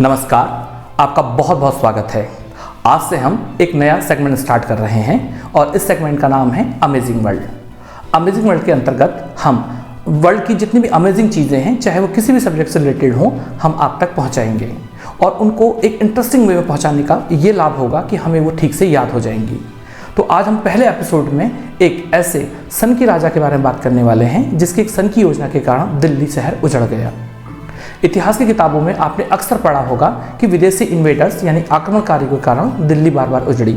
नमस्कार, आपका बहुत बहुत स्वागत है। आज से हम एक नया सेगमेंट स्टार्ट कर रहे हैं और इस सेगमेंट का नाम है अमेजिंग वर्ल्ड। अमेजिंग वर्ल्ड के अंतर्गत हम वर्ल्ड की जितनी भी अमेजिंग चीज़ें हैं, चाहे वो किसी भी सब्जेक्ट से रिलेटेड हों, हम आप तक पहुंचाएंगे और उनको एक इंटरेस्टिंग वे में पहुंचाने का ये लाभ होगा कि हमें वो ठीक से याद हो जाएंगी। तो आज हम पहले एपिसोड में एक ऐसे सन के राजा के बारे में बात करने वाले हैं जिसकी एक सन की योजना के कारण दिल्ली शहर उजड़ गया। इतिहास की किताबों में आपने अक्सर पढ़ा होगा कि विदेशी इन्वेडर्स यानी आक्रमणकारियों के कारण दिल्ली बार बार उजड़ी,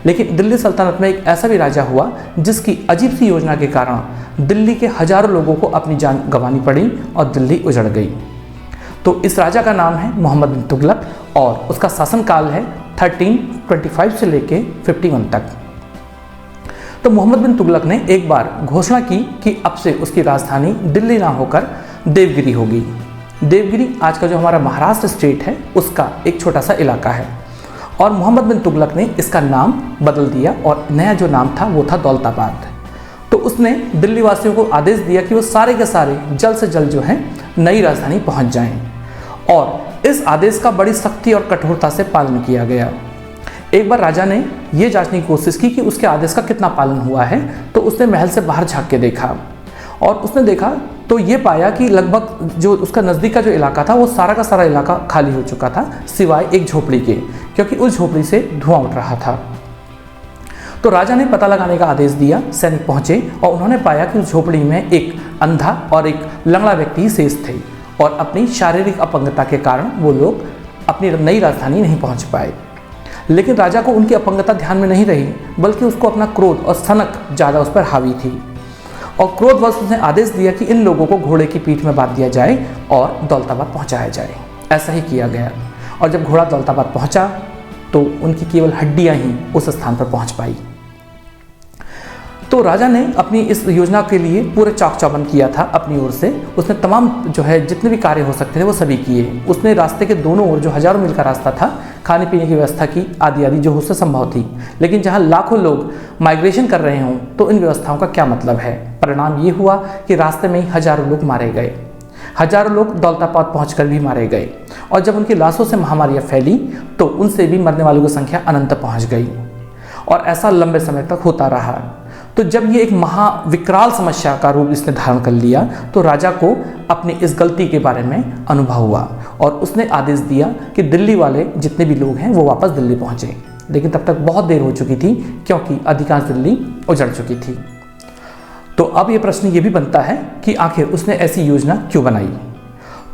लेकिन दिल्ली सल्तनत में एक ऐसा भी राजा हुआ जिसकी अजीब सी योजना के कारण दिल्ली के हजारों लोगों को अपनी जान गंवानी पड़ी और दिल्ली उजड़ गई। तो इस राजा का नाम है मोहम्मद बिन तुगलक और उसका शासनकाल है 1325 से लेके 51 तक। तो मोहम्मद बिन तुगलक ने एक बार घोषणा की कि अब से उसकी राजधानी दिल्ली ना होकर देवगिरी होगी। देवगिरी आज का जो हमारा महाराष्ट्र स्टेट है उसका एक छोटा सा इलाका है और मोहम्मद बिन तुगलक ने इसका नाम बदल दिया और नया जो नाम था वो था दौलताबाद। तो उसने दिल्ली वासियों को आदेश दिया कि वो सारे के सारे जल्द से जल्द जो है नई राजधानी पहुंच जाएं और इस आदेश का बड़ी सख्ती और कठोरता से पालन किया गया। एक बार राजा ने ये जांचने की कोशिश की कि उसके आदेश का कितना पालन हुआ है, तो उसने महल से बाहर झांक के देखा और उसने देखा तो ये पाया कि लगभग जो उसका नज़दीक का जो इलाका था वो सारा का सारा इलाका खाली हो चुका था सिवाय एक झोपड़ी के, क्योंकि उस झोपड़ी से धुआं उठ रहा था। तो राजा ने पता लगाने का आदेश दिया, सैनिक पहुंचे और उन्होंने पाया कि उस झोपड़ी में एक अंधा और एक लंगड़ा व्यक्ति ही शेष थे और अपनी शारीरिक अपंगता के कारण वो लोग अपनी नई राजधानी नहीं पहुँच पाए। लेकिन राजा को उनकी अपंगता ध्यान में नहीं रही, बल्कि उसको अपना क्रोध और सनक ज़्यादा उस पर हावी थी और क्रोधवश उसने आदेश दिया कि इन लोगों को घोड़े की पीठ में बांध दिया जाए और दौलताबाद पहुंचाया जाए। ऐसा ही किया गया और जब घोड़ा दौलताबाद पहुंचा तो उनकी केवल हड्डियां ही उस स्थान पर पहुंच पाई। तो राजा ने अपनी इस योजना के लिए पूरे चाक चौबंद किया था अपनी ओर से। उसने तमाम जो है जितने भी कार्य हो सकते थे वो सभी किए। उसने रास्ते के दोनों ओर जो हजारों मील का रास्ता था, खाने पीने की व्यवस्था की आदि आदि जो उससे संभव थी। लेकिन जहाँ लाखों लोग माइग्रेशन कर रहे हों तो इन व्यवस्थाओं का क्या मतलब है। परिणाम ये हुआ कि रास्ते में ही हजारों लोग मारे गए, हजारों लोग दौलताबाद पहुंचकर भी मारे गए और जब उनकी लाशों से महामारियाँ फैली तो उनसे भी मरने वालों की संख्या अनंत पहुँच गई और ऐसा लंबे समय तक होता रहा। तो जब ये एक महाविकराल समस्या का रूप इसने धारण कर लिया तो राजा को अपनी इस गलती के बारे में अनुभव हुआ और उसने आदेश दिया कि दिल्ली वाले जितने भी लोग हैं वो वापस दिल्ली पहुँचे। लेकिन तब तक बहुत देर हो चुकी थी क्योंकि अधिकांश दिल्ली उजड़ चुकी थी। तो अब ये प्रश्न ये भी बनता है कि आखिर उसने ऐसी योजना क्यों बनाई।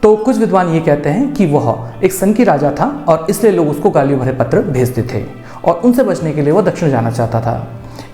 तो कुछ विद्वान ये कहते हैं कि वह एक सनकी राजा था और इसलिए लोग उसको गालियों भरे पत्र भेजते थे और उनसे बचने के लिए वह दक्षिण जाना चाहता था।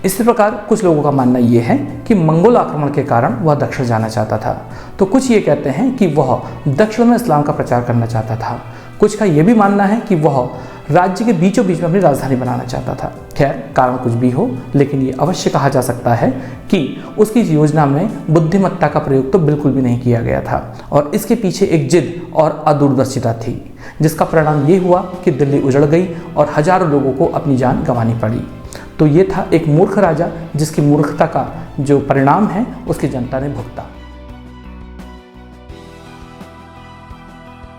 इसी प्रकार कुछ लोगों का मानना ये है कि मंगोल आक्रमण के कारण वह दक्षिण जाना चाहता था। तो कुछ ये कहते हैं कि वह दक्षिण में इस्लाम का प्रचार करना चाहता था। कुछ का ये भी मानना है कि वह राज्य के बीचों बीच में अपनी राजधानी बनाना चाहता था। खैर, कारण कुछ भी हो, लेकिन ये अवश्य कहा जा सकता है कि उसकी योजना में बुद्धिमत्ता का प्रयोग तो बिल्कुल भी नहीं किया गया था और इसके पीछे एक जिद और अदूरदर्शिता थी, जिसका परिणाम ये हुआ कि दिल्ली उजड़ गई और हजारों लोगों को अपनी जान गंवानी पड़ी। तो ये था एक मूर्ख राजा जिसकी मूर्खता का जो परिणाम है उसकी जनता ने भुगता।